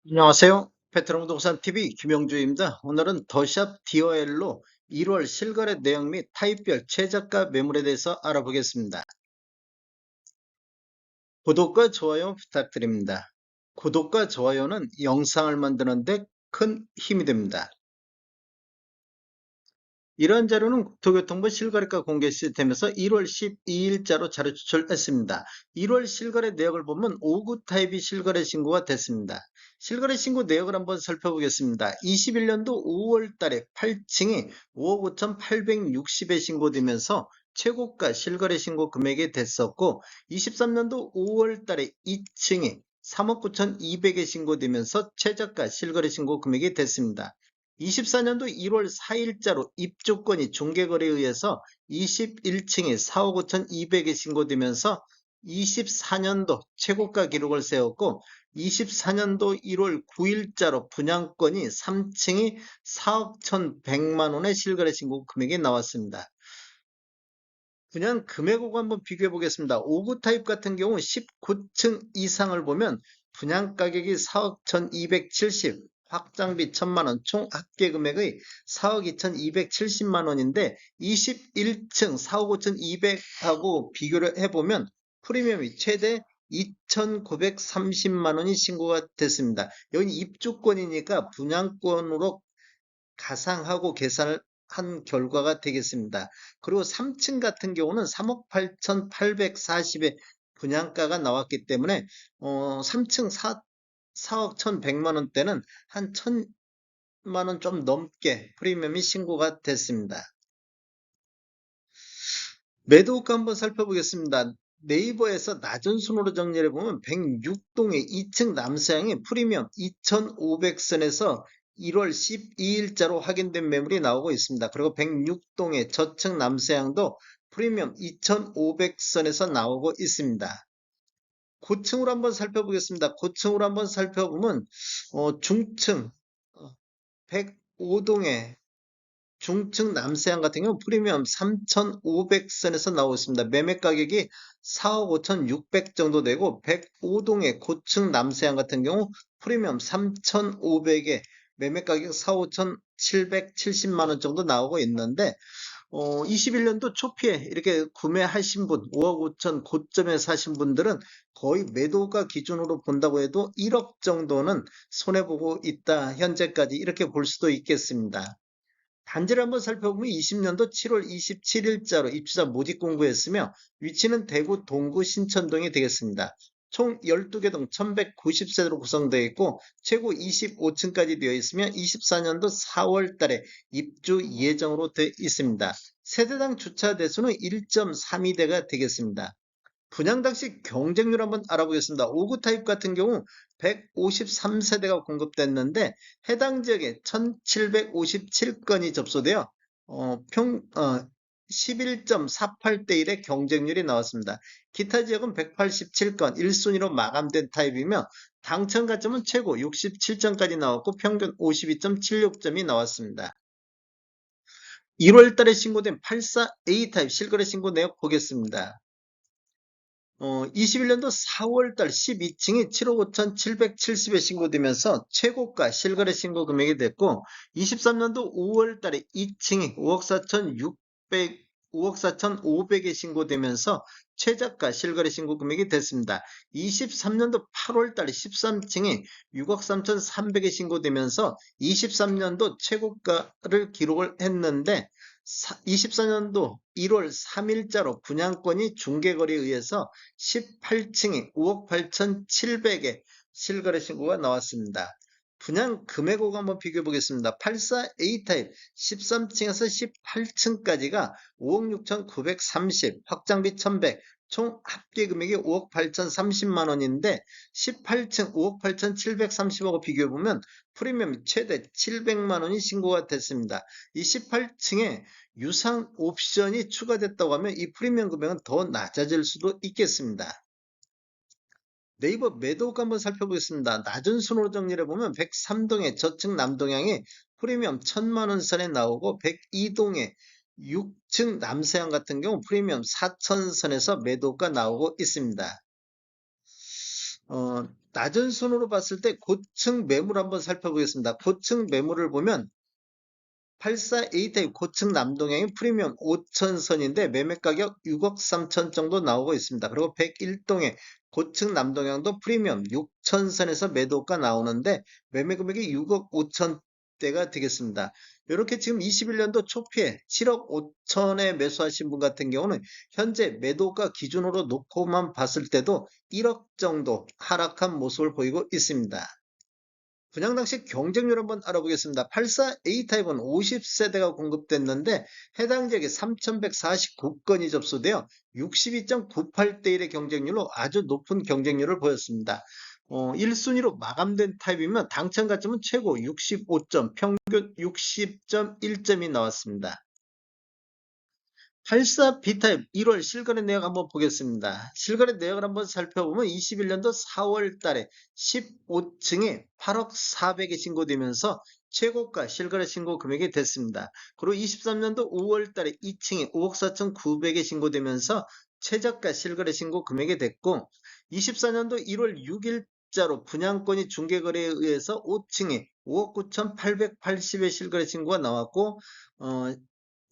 안녕하세요. 베트남 부동산 TV 김영주입니다. 오늘은 더샵 DOL로 1월 실거래 내용 및 타입별 최저가 매물에 대해서 알아보겠습니다. 구독과 좋아요 부탁드립니다. 구독과 좋아요는 영상을 만드는 데 큰 힘이 됩니다. 이러한 자료는 국토교통부 실거래가 공개 시스템에서 1월 12일자로 자료 추출했습니다. 1월 실거래 내역을 보면 5구 타입이 실거래 신고가 됐습니다. 실거래 신고 내역을 한번 살펴보겠습니다. 21년도 5월 달에 8층이 5억 5,860에 신고되면서 최고가 실거래 신고 금액이 됐었고, 23년도 5월 달에 2층이 3억 9,200에 신고되면서 최저가 실거래 신고 금액이 됐습니다. 24년도 1월 4일자로 입주권이 중개거래에 의해서 21층에 4억 5,200에 신고되면서 24년도 최고가 기록을 세웠고, 24년도 1월 9일자로 분양권이 3층이 4억 1,100만 원의 실거래 신고 금액이 나왔습니다. 분양 금액하고 한번 비교해 보겠습니다. 5구 타입 같은 경우 19층 이상을 보면 분양 가격이 4억 1,270, 확장비 1,000만 원, 총 합계 금액의 4억 2,270만 원인데 21층 4억 5,200하고 비교를 해보면 프리미엄이 최대 2,930만 원이 신고가 됐습니다. 여기 입주권이니까 분양권으로 가상하고 계산을 한 결과가 되겠습니다. 그리고 3층 같은 경우는 3억 8,840의 분양가가 나왔기 때문에 3층 4억 1,100만 원대는 한 1,000만 원 좀 넘게 프리미엄이 신고가 됐습니다. 매도가 한번 살펴보겠습니다. 네이버에서 낮은 순으로 정리해 보면 106동의 2층 남서향의 프리미엄 2,500선에서 1월 12일자로 확인된 매물이 나오고 있습니다. 그리고 106동의 저층 남서향도 프리미엄 2,500선에서 나오고 있습니다. 고층으로 한번 살펴보겠습니다. 고층으로 한번 살펴보면 중층 105동의 중층 남서향 같은 경우 프리미엄 3,500선에서 나오고 있습니다. 매매 가격이 4억 5,600 정도 되고, 105동의 고층 남서향 같은 경우 프리미엄 3,500에 매매 가격 4억 5,770만 원 정도 나오고 있는데, 21년도 초피에 이렇게 구매하신 분, 5억 5천 고점에 사신 분들은 거의 매도가 기준으로 본다고 해도 1억 정도는 손해보고 있다. 현재까지 이렇게 볼 수도 있겠습니다. 단지를 한번 살펴보면 20년도 7월 27일자로 입주자 모집 공고했으며, 위치는 대구 동구 신천동이 되겠습니다. 총 12개 동 1190세대로 구성되어 있고 최고 25층까지 되어 있으며 24년도 4월 달에 입주 예정으로 되어 있습니다. 세대당 주차 대수는 1.32대가 되겠습니다. 분양 당시 경쟁률 한번 알아보겠습니다. 5구 타입 같은 경우 153세대가 공급됐는데 해당 지역에 1757건이 접수되어 11.48대 1의 경쟁률이 나왔습니다. 기타 지역은 187건 1순위로 마감된 타입이며 당첨 가점은 최고 67점까지 나왔고 평균 52.76점이 나왔습니다. 1월 달에 신고된 84A 타입 실거래 신고 내역 보겠습니다. 21년도 4월달 12층이 7억 5,770에 신고되면서 최고가 실거래 신고 금액이 됐고, 23년도 5월달에 2층이 5억 4,600, 5억 4,500에 신고되면서 최저가 실거래 신고 금액이 됐습니다. 23년도 8월달에 13층이 6억 3,300에 신고되면서 23년도 최고가를 기록을 했는데, 24년도 1월 3일자로 분양권이 중개거래에 의해서 18층이 5억 8,700에 실거래 신고가 나왔습니다. 분양 금액하고 한번 비교해 보겠습니다. 84A 타입 13층에서 18층까지가 5억 6,930, 확장비 1,100, 총 합계 금액이 5억 8,030만 원인데 18층 5억 8,730하고 비교해 보면 프리미엄이 최대 700만 원이 신고가 됐습니다. 이 18층에 유상 옵션이 추가됐다고 하면 이 프리미엄 금액은 더 낮아질 수도 있겠습니다. 네이버 매도가 한번 살펴보겠습니다. 낮은 순으로 정리를 해보면 103동의 저층 남동향이 프리미엄 1,000만 원 선에 나오고 102동의 6층 남서향 같은 경우 프리미엄 4,000선에서 매도가 나오고 있습니다. 낮은 순으로 봤을 때 고층 매물 한번 살펴보겠습니다. 고층 매물을 보면 84A 타입 고층 남동향의 프리미엄 5천선인데 매매 가격 6억 3천 정도 나오고 있습니다. 그리고 101동의 고층 남동향도 프리미엄 6천선에서 매도가 나오는데 매매 금액이 6억 5천대가 되겠습니다. 이렇게 지금 21년도 초피에 7억 5천에 매수하신 분 같은 경우는 현재 매도가 기준으로 놓고만 봤을 때도 1억 정도 하락한 모습을 보이고 있습니다. 분양 당시 경쟁률 한번 알아보겠습니다. 84A타입은 50세대가 공급됐는데 해당 지역에 3,149건이 접수되어 62.98대 1의 경쟁률로 아주 높은 경쟁률을 보였습니다. 1순위로 마감된 타입이면 당첨 가점은 최고 65점, 평균 60.1점이 나왔습니다. 84 B타입 1월 실거래 내역 한번 보겠습니다. 실거래 내역을 한번 살펴보면 21년도 4월 달에 15층에 8억 4백에 신고되면서 최고가 실거래 신고 금액이 됐습니다. 그리고 23년도 5월 달에 2층에 5억 4천 9백에 신고되면서 최저가 실거래 신고 금액이 됐고 24년도 1월 6일자로 분양권이 중개거래에 의해서 5층에 5억 9천 880의 실거래 신고가 나왔고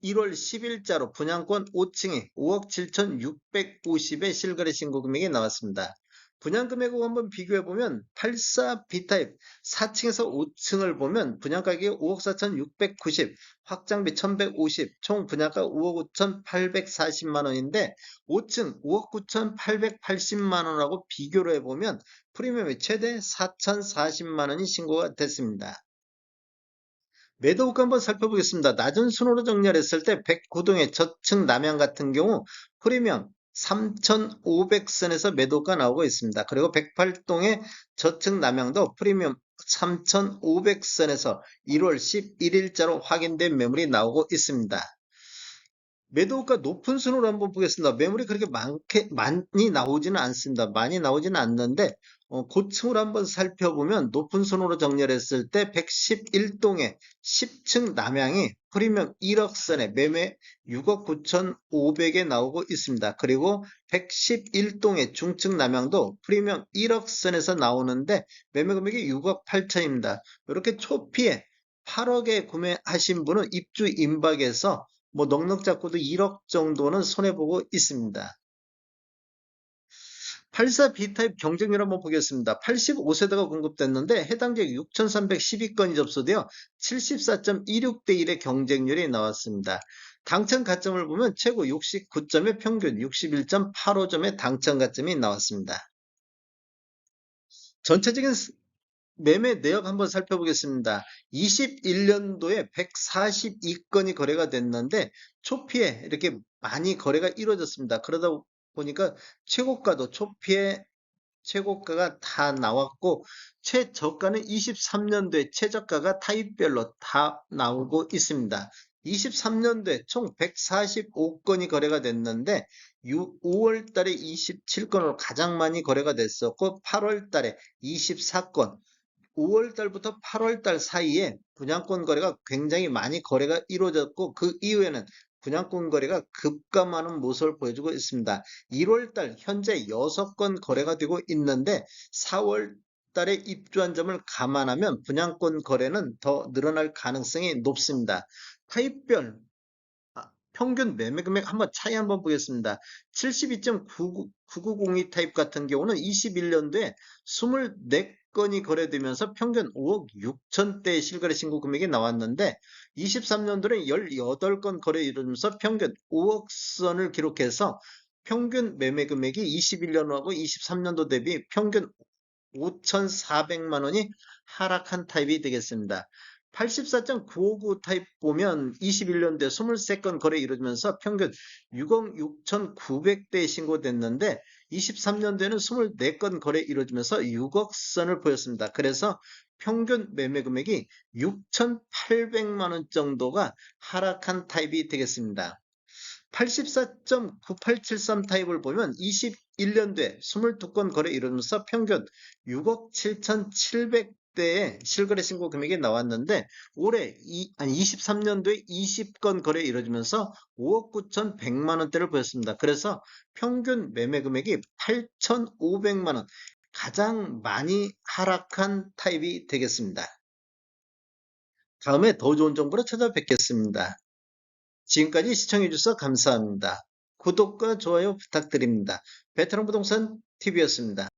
1월 10일자로 분양권 5층에 5억 7,650의 실거래 신고 금액이 나왔습니다. 분양 금액하고 한번 비교해보면 84 B타입 4층에서 5층을 보면 분양가격이 5억 4,690, 확장비 1,150, 총 분양가 5억 5,840만 원인데 5층 5억 9,880만 원하고 비교를 해보면 프리미엄이 최대 4,040만 원이 신고가 됐습니다. 매도가 한번 살펴보겠습니다. 낮은 순으로 정렬했을 때 109동의 저층 남양 같은 경우 프리미엄 3,500선에서 매도가 나오고 있습니다. 그리고 108동의 저층 남양도 프리미엄 3,500선에서 1월 11일자로 확인된 매물이 나오고 있습니다. 매도가 높은 순으로 한번 보겠습니다. 매물이 그렇게 많이 나오지는 않습니다. 많이 나오지는 않는데 고층으로 한번 살펴보면 높은 순으로 정렬했을 때 111동의 10층 남양이 프리미엄 1억 선에 매매 6억 9,500에 나오고 있습니다. 그리고 111동의 중층 남양도 프리미엄 1억 선에서 나오는데 매매 금액이 6억 8천입니다. 이렇게 초피에 8억에 구매하신 분은 입주 임박에서 뭐 넉넉 잡고도 1억 정도는 손해보고 있습니다. 84 B타입 경쟁률 한번 보겠습니다. 85세대가 공급됐는데 해당 지역 6,312건이 접수되어 74.26대 1의 경쟁률이 나왔습니다. 당첨 가점을 보면 최고 69점의 평균 61.85점의 당첨 가점이 나왔습니다. 전체적인 매매 내역 한번 살펴보겠습니다. 21년도에 142건이 거래가 됐는데 초피에 이렇게 많이 거래가 이루어졌습니다. 그러다 보니까 최고가도 초피에 최고가가 다 나왔고 최저가는 23년도에 최저가가 타입별로 다 나오고 있습니다. 23년도에 총 145건이 거래가 됐는데 5월 달에 27건으로 가장 많이 거래가 됐었고 8월 달에 24건, 5월 달부터 8월 달 사이에 분양권 거래가 굉장히 많이 거래가 이루어졌고 그 이후에는 분양권 거래가 급감하는 모습을 보여주고 있습니다. 1월 달 현재 6건 거래가 되고 있는데 4월 달에 입주한 점을 감안하면 분양권 거래는 더 늘어날 가능성이 높습니다. 타입별 평균 매매 금액 한번 차이 한번 보겠습니다. 72.9902 타입 같은 경우는 21년도에 24건이 거래되면서 평균 5억 6천대의 실거래 신고 금액이 나왔는데 23년도에 18건 거래 이루면서 평균 5억 선을 기록해서 평균 매매 금액이 21년도하고 23년도 대비 평균 5,400만 원이 하락한 타입이 되겠습니다. 84.959 타입 보면 21년도에 23건 거래 이루어지면서 평균 6억 6,900대 신고됐는데 23년도에는 24건 거래 이루어지면서 6억 선을 보였습니다. 그래서 평균 매매 금액이 6,800만 원 정도가 하락한 타입이 되겠습니다. 84.9873 타입을 보면 21년도에 22건 거래 이루면서 평균 6억 7,700대의 실거래 신고 금액이 나왔는데 올해 23년도에 20건 거래 이루어지면서 5억 9,100만 원대를 보였습니다. 그래서 평균 매매 금액이 8,500만 원, 가장 많이 하락한 타입이 되겠습니다. 다음에 더 좋은 정보로 찾아뵙겠습니다. 지금까지 시청해주셔서 감사합니다. 구독과 좋아요 부탁드립니다. 베테랑 부동산 TV였습니다.